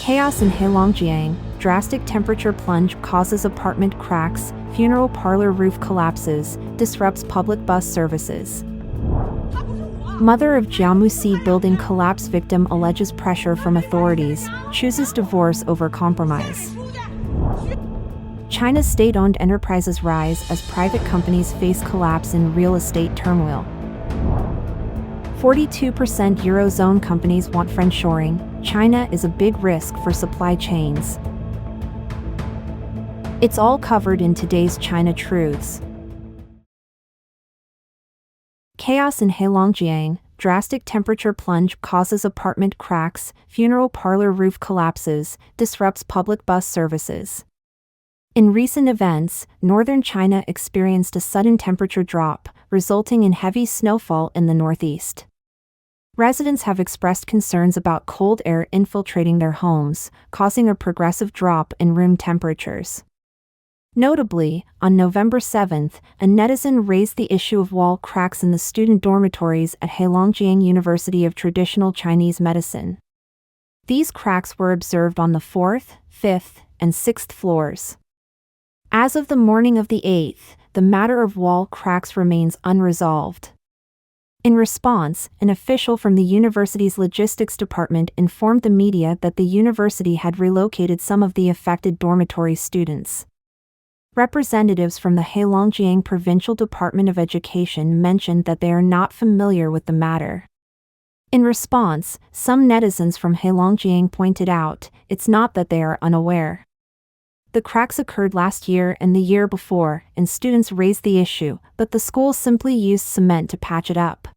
Chaos in Heilongjiang, drastic temperature plunge causes apartment cracks, funeral parlor roof collapses, disrupts public bus services. Mother of Jiamusi building collapse victim alleges pressure from authorities, chooses divorce over compromise. China's state-owned enterprises rise as private companies face collapse in real estate turmoil. 42% Eurozone companies want friendshoring. China is a big risk for supply chains. It's all covered in today's China Truths. Chaos in Heilongjiang, drastic temperature plunge causes apartment cracks, funeral parlor roof collapses, disrupts public bus services. In recent events, northern China experienced a sudden temperature drop, resulting in heavy snowfall in the northeast. Residents have expressed concerns about cold air infiltrating their homes, causing a progressive drop in room temperatures. Notably, on November 7th, a netizen raised the issue of wall cracks in the student dormitories at Heilongjiang University of Traditional Chinese Medicine. These cracks were observed on the 4th, 5th, and 6th floors. As of the morning of the 8th, the matter of wall cracks remains unresolved. In response, an official from the university's logistics department informed the media that the university had relocated some of the affected dormitory students. Representatives from the Heilongjiang Provincial Department of Education mentioned that they are not familiar with the matter. In response, some netizens from Heilongjiang pointed out, it's not that they are unaware. The cracks occurred last year and the year before, and students raised the issue, but the school simply used cement to patch it up.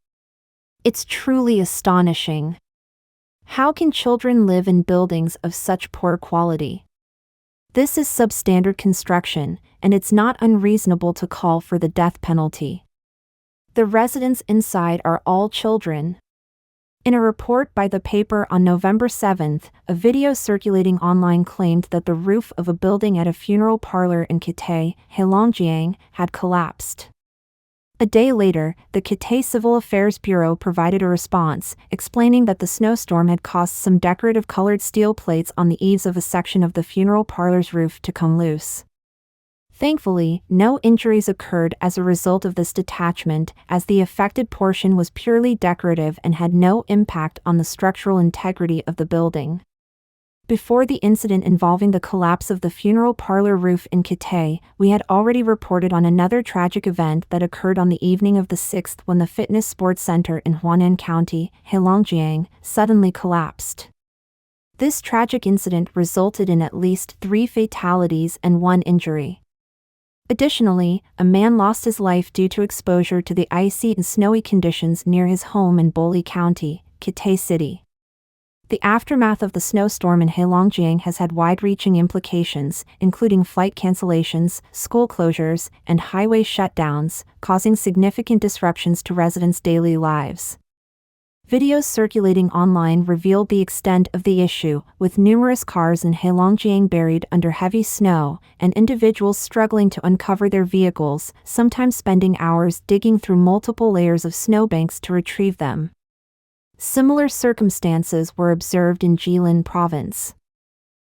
It's truly astonishing. How can children live in buildings of such poor quality? This is substandard construction, and it's not unreasonable to call for the death penalty. The residents inside are all children. In a report by the paper on November 7th, a video circulating online claimed that the roof of a building at a funeral parlor in Kitay, Heilongjiang, had collapsed. A day later, the Kitay Civil Affairs Bureau provided a response, explaining that the snowstorm had caused some decorative colored steel plates on the eaves of a section of the funeral parlor's roof to come loose. Thankfully, no injuries occurred as a result of this detachment, as the affected portion was purely decorative and had no impact on the structural integrity of the building. Before the incident involving the collapse of the funeral parlor roof in Kitay, we had already reported on another tragic event that occurred on the evening of the 6th when the fitness sports center in Huanan County, Heilongjiang, suddenly collapsed. This tragic incident resulted in at least 3 fatalities and 1 injury. Additionally, a man lost his life due to exposure to the icy and snowy conditions near his home in Boli County, Kitay City. The aftermath of the snowstorm in Heilongjiang has had wide-reaching implications, including flight cancellations, school closures, and highway shutdowns, causing significant disruptions to residents' daily lives. Videos circulating online revealed the extent of the issue, with numerous cars in Heilongjiang buried under heavy snow, and individuals struggling to uncover their vehicles, sometimes spending hours digging through multiple layers of snowbanks to retrieve them. Similar circumstances were observed in Jilin province.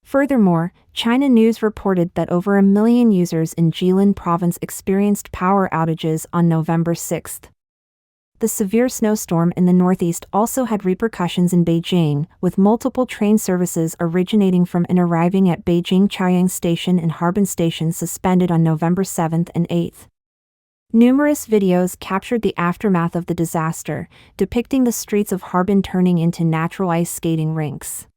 Furthermore, China News reported that over 1 million users in Jilin province experienced power outages on November 6th. The severe snowstorm in the northeast also had repercussions in Beijing, with multiple train services originating from and arriving at Beijing Chaoyang Station and Harbin Station suspended on November 7th and 8th. Numerous videos captured the aftermath of the disaster, depicting the streets of Harbin turning into natural ice skating rinks.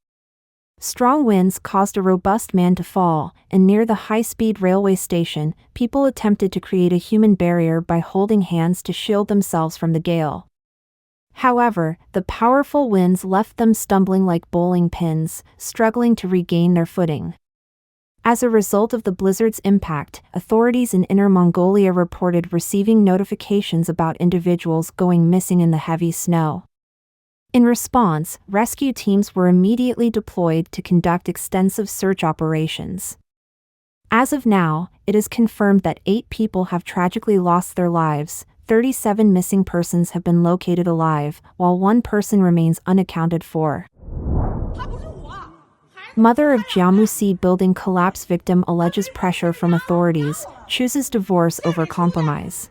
Strong winds caused a robust man to fall, and near the high-speed railway station, people attempted to create a human barrier by holding hands to shield themselves from the gale. However, the powerful winds left them stumbling like bowling pins, struggling to regain their footing. As a result of the blizzard's impact, authorities in Inner Mongolia reported receiving notifications about individuals going missing in the heavy snow. In response, rescue teams were immediately deployed to conduct extensive search operations. As of now, it is confirmed that 8 people have tragically lost their lives, 37 missing persons have been located alive, while 1 person remains unaccounted for. Mother of Jiamusi building collapse victim alleges pressure from authorities, chooses divorce over compromise.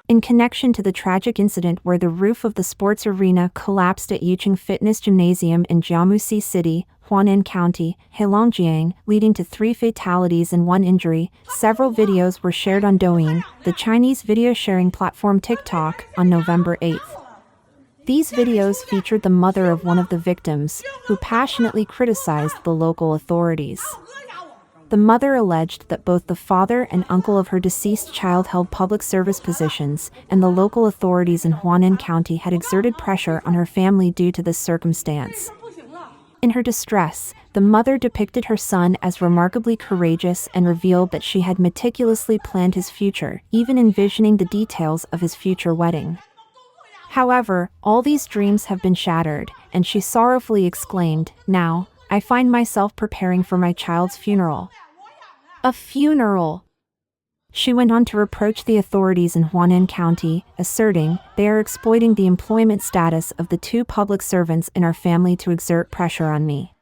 In connection to the tragic incident where the roof of the sports arena collapsed at Heilongjiang Fitness Gymnasium in Jiamusi City, Huanan County, Heilongjiang, leading to 3 fatalities and 1 injury, several videos were shared on Douyin, the Chinese video sharing platform TikTok, on November 8. These videos featured the mother of one of the victims, who passionately criticized the local authorities. The mother alleged that both the father and uncle of her deceased child held public service positions, and the local authorities in Huanan County had exerted pressure on her family due to this circumstance. In her distress, the mother depicted her son as remarkably courageous and revealed that she had meticulously planned his future, even envisioning the details of his future wedding. However, all these dreams have been shattered, and she sorrowfully exclaimed, "Now, I find myself preparing for my child's funeral." A funeral! She went on to reproach the authorities in Huanan County, asserting, "They are exploiting the employment status of the 2 public servants in our family to exert pressure on me.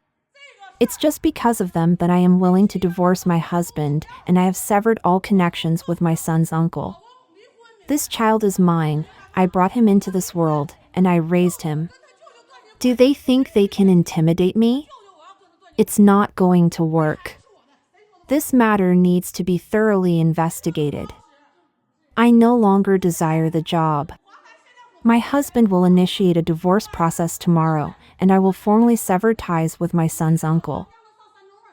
It's just because of them that I am willing to divorce my husband, and I have severed all connections with my son's uncle. This child is mine, I brought him into this world, and I raised him. Do they think they can intimidate me? It's not going to work. This matter needs to be thoroughly investigated. I no longer desire the job. My husband will initiate a divorce process tomorrow, and I will formally sever ties with my son's uncle.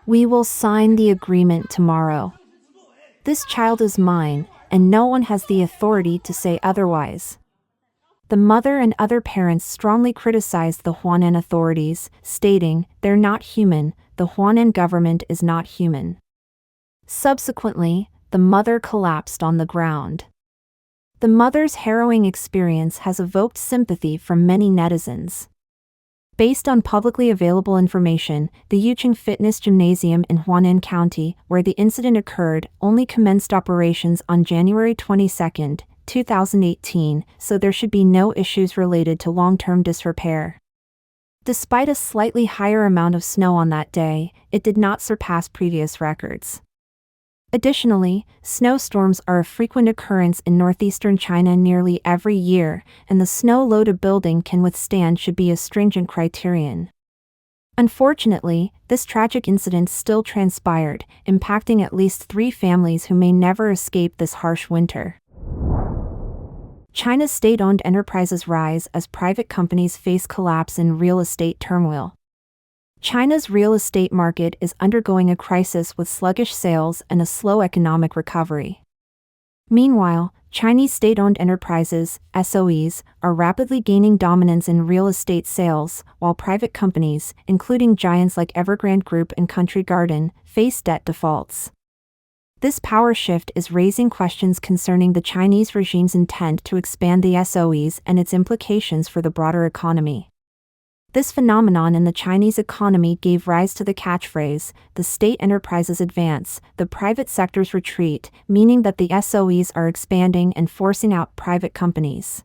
We will sign the agreement tomorrow. This child is mine, and no one has the authority to say otherwise." The mother and other parents strongly criticized the Huanan authorities, stating, "They're not human, the Huanan government is not human." Subsequently, the mother collapsed on the ground. The mother's harrowing experience has evoked sympathy from many netizens. Based on publicly available information, the Heilongjiang Fitness Gymnasium in Huanan County, where the incident occurred, only commenced operations on January 22, 2018, so there should be no issues related to long-term disrepair. Despite a slightly higher amount of snow on that day, it did not surpass previous records. Additionally, snowstorms are a frequent occurrence in northeastern China nearly every year, and the snow load a building can withstand should be a stringent criterion. Unfortunately, this tragic incident still transpired, impacting at least 3 families who may never escape this harsh winter. China's state-owned enterprises rise as private companies face collapse in real estate turmoil. China's real estate market is undergoing a crisis with sluggish sales and a slow economic recovery. Meanwhile, Chinese state-owned enterprises, SOEs, are rapidly gaining dominance in real estate sales, while private companies, including giants like Evergrande Group and Country Garden, face debt defaults. This power shift is raising questions concerning the Chinese regime's intent to expand the SOEs and its implications for the broader economy. This phenomenon in the Chinese economy gave rise to the catchphrase, "The state enterprises advance, the private sector's retreat," meaning that the SOEs are expanding and forcing out private companies.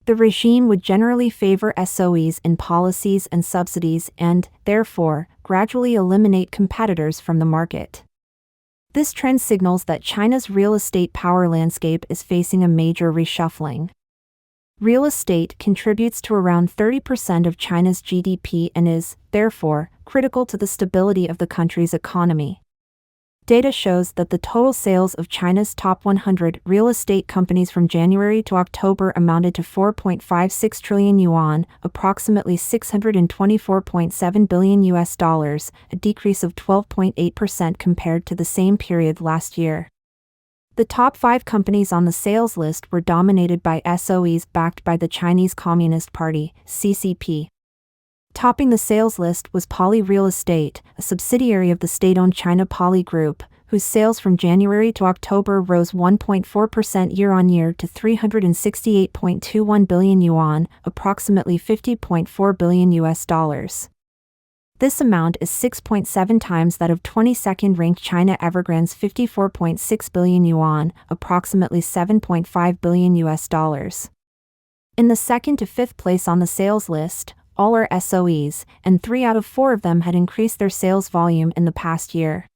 The regime would generally favor SOEs in policies and subsidies and, therefore, gradually eliminate competitors from the market. This trend signals that China's real estate power landscape is facing a major reshuffling. Real estate contributes to around 30% of China's GDP and is, therefore, critical to the stability of the country's economy. Data shows that the total sales of China's top 100 real estate companies from January to October amounted to 4.56 trillion yuan, approximately $624.7 billion, a decrease of 12.8% compared to the same period last year. The top 5 companies on the sales list were dominated by SOEs backed by the Chinese Communist Party, CCP. Topping the sales list was Poly Real Estate, a subsidiary of the state-owned China Poly Group, whose sales from January to October rose 1.4% year-on-year to 368.21 billion yuan, approximately $50.4 billion. This amount is 6.7 times that of 22nd ranked China Evergrande's 54.6 billion yuan, approximately $7.5 billion. In the second to fifth place on the sales list, all are SOEs, and 3 out of 4 of them had increased their sales volume in the past year.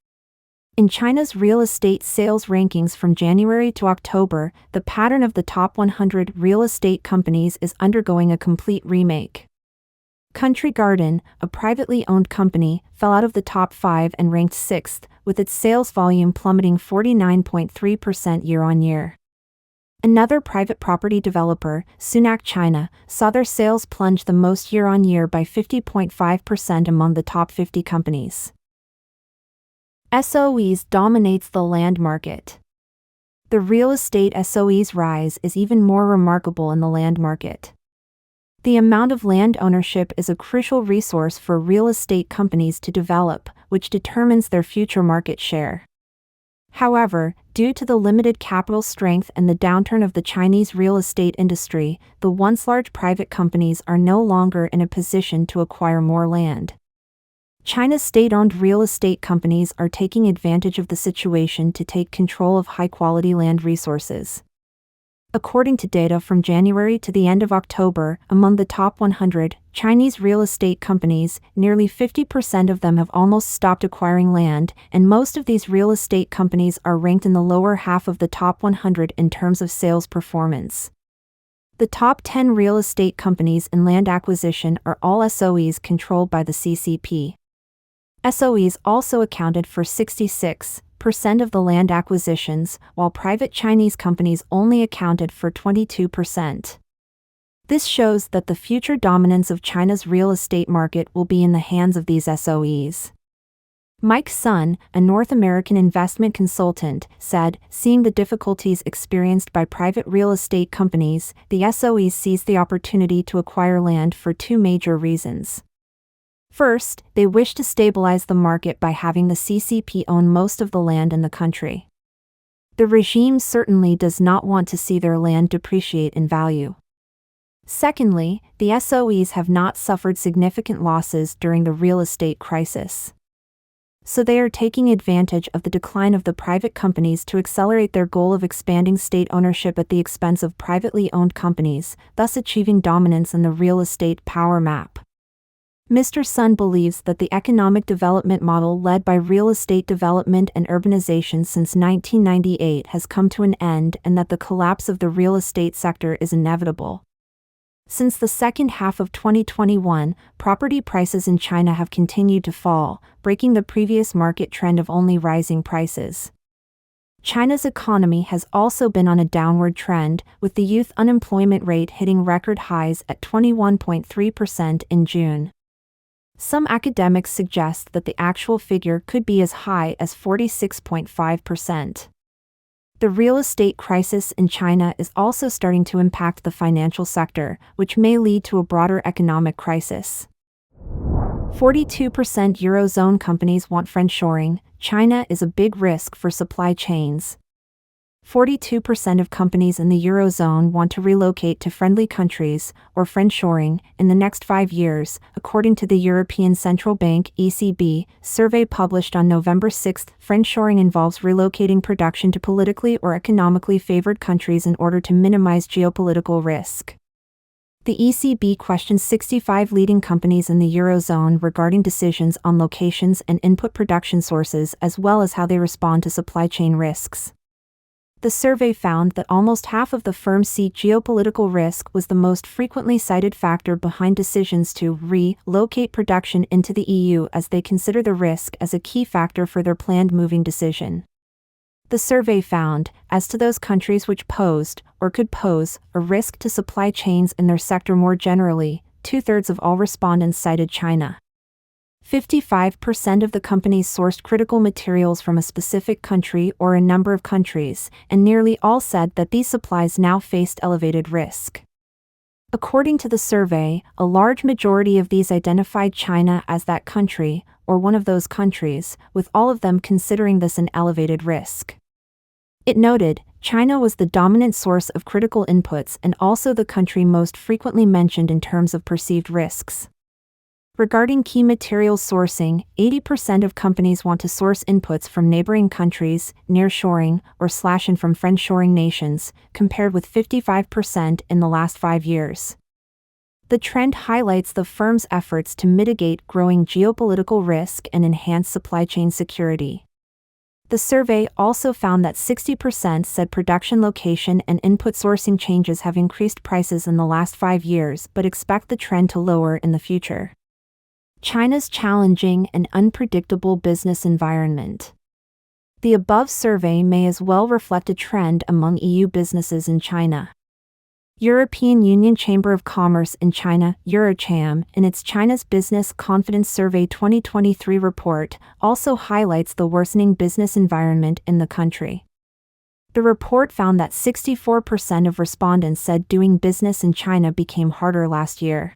In China's real estate sales rankings from January to October, the pattern of the top 100 real estate companies is undergoing a complete remake. Country Garden, a privately owned company, fell out of the top 5 and ranked 6th, with its sales volume plummeting 49.3% year-on-year. Another private property developer, Sunac China, saw their sales plunge the most year-on-year by 50.5% among the top 50 companies. SOEs dominates the land market. The real estate SOEs' rise is even more remarkable in the land market. The amount of land ownership is a crucial resource for real estate companies to develop, which determines their future market share. However, due to the limited capital strength and the downturn of the Chinese real estate industry, the once large private companies are no longer in a position to acquire more land. China's state-owned real estate companies are taking advantage of the situation to take control of high-quality land resources. According to data from January to the end of October, among the top 100 Chinese real estate companies, nearly 50% of them have almost stopped acquiring land, and most of these real estate companies are ranked in the lower half of the top 100 in terms of sales performance. The top 10 real estate companies in land acquisition are all SOEs controlled by the CCP. SOEs also accounted for 66% of the land acquisitions, while private Chinese companies only accounted for 22%. This shows that the future dominance of China's real estate market will be in the hands of these SOEs. Mike Sun, a North American investment consultant, said, seeing the difficulties experienced by private real estate companies, the SOEs seized the opportunity to acquire land for 2 major reasons. First, they wish to stabilize the market by having the CCP own most of the land in the country. The regime certainly does not want to see their land depreciate in value. Secondly, the SOEs have not suffered significant losses during the real estate crisis. So they are taking advantage of the decline of the private companies to accelerate their goal of expanding state ownership at the expense of privately owned companies, thus achieving dominance in the real estate power map. Mr. Sun believes that the economic development model led by real estate development and urbanization since 1998 has come to an end and that the collapse of the real estate sector is inevitable. Since the second half of 2021, property prices in China have continued to fall, breaking the previous market trend of only rising prices. China's economy has also been on a downward trend, with the youth unemployment rate hitting record highs at 21.3% in June. Some academics suggest that the actual figure could be as high as 46.5%. The real estate crisis in China is also starting to impact the financial sector, which may lead to a broader economic crisis. 42% Eurozone companies want FriendShoring. China is a big risk for supply chains. 42% of companies in the Eurozone want to relocate to friendly countries, or FriendShoring, in the next 5 years, according to the European Central Bank (ECB) survey published on November 6. FriendShoring involves relocating production to politically or economically favored countries in order to minimize geopolitical risk. The ECB questions 65 leading companies in the Eurozone regarding decisions on locations and input production sources as well as how they respond to supply chain risks. The survey found that almost half of the firms see geopolitical risk was the most frequently cited factor behind decisions to relocate production into the EU, as they consider the risk as a key factor for their planned moving decision. The survey found, as to those countries which posed, or could pose, a risk to supply chains in their sector more generally, 2/3 of all respondents cited China. 55% of the companies sourced critical materials from a specific country or a number of countries, and nearly all said that these supplies now faced elevated risk. According to the survey, a large majority of these identified China as that country, or one of those countries, with all of them considering this an elevated risk. It noted, China was the dominant source of critical inputs and also the country most frequently mentioned in terms of perceived risks. Regarding key materials sourcing, 80% of companies want to source inputs from neighboring countries, nearshoring, or /in from FriendShoring nations, compared with 55% in the last 5 years. The trend highlights the firm's efforts to mitigate growing geopolitical risk and enhance supply chain security. The survey also found that 60% said production location and input sourcing changes have increased prices in the last 5 years but expect the trend to lower in the future. China's challenging and unpredictable business environment. The above survey may as well reflect a trend among EU businesses in China. European Union Chamber of Commerce in China, Eurocham, in its China's Business Confidence Survey 2023 report, also highlights the worsening business environment in the country. The report found that 64% of respondents said doing business in China became harder last year.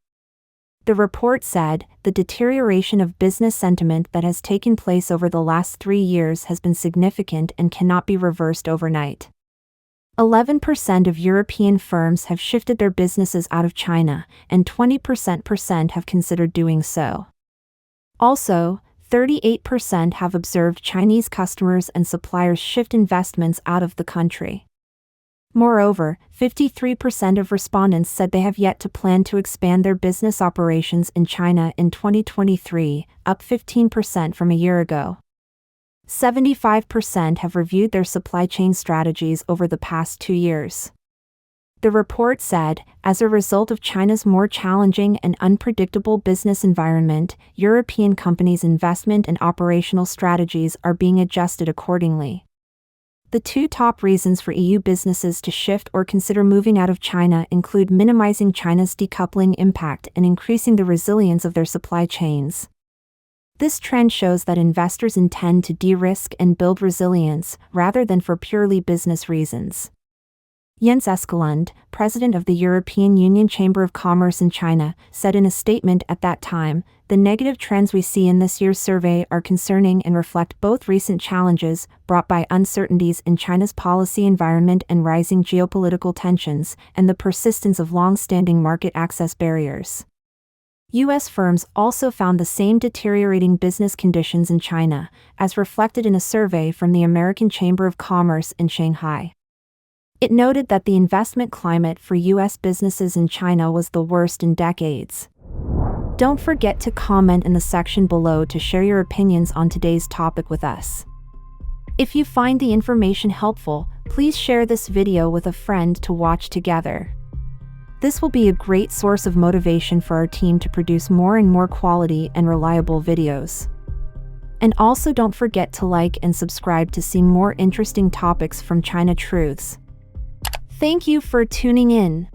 The report said, the deterioration of business sentiment that has taken place over the last 3 years has been significant and cannot be reversed overnight. 11% of European firms have shifted their businesses out of China, and 20% have considered doing so. Also, 38% have observed Chinese customers and suppliers shift investments out of the country. Moreover, 53% of respondents said they have yet to plan to expand their business operations in China in 2023, up 15% from a year ago. 75% have reviewed their supply chain strategies over the past 2 years. The report said, as a result of China's more challenging and unpredictable business environment, European companies' investment and operational strategies are being adjusted accordingly. The 2 top reasons for EU businesses to shift or consider moving out of China include minimizing China's decoupling impact and increasing the resilience of their supply chains. This trend shows that investors intend to de-risk and build resilience, rather than for purely business reasons. Jens Eskelund, president of the European Union Chamber of Commerce in China, said in a statement at that time, "The negative trends we see in this year's survey are concerning and reflect both recent challenges brought by uncertainties in China's policy environment and rising geopolitical tensions, and the persistence of long-standing market access barriers." U.S. firms also found the same deteriorating business conditions in China, as reflected in a survey from the American Chamber of Commerce in Shanghai. It noted that the investment climate for U.S. businesses in China was the worst in decades. Don't forget to comment in the section below to share your opinions on today's topic with us. If you find the information helpful, please share this video with a friend to watch together. This will be a great source of motivation for our team to produce more and more quality and reliable videos. And also don't forget to like and subscribe to see more interesting topics from China Truths. Thank you for tuning in.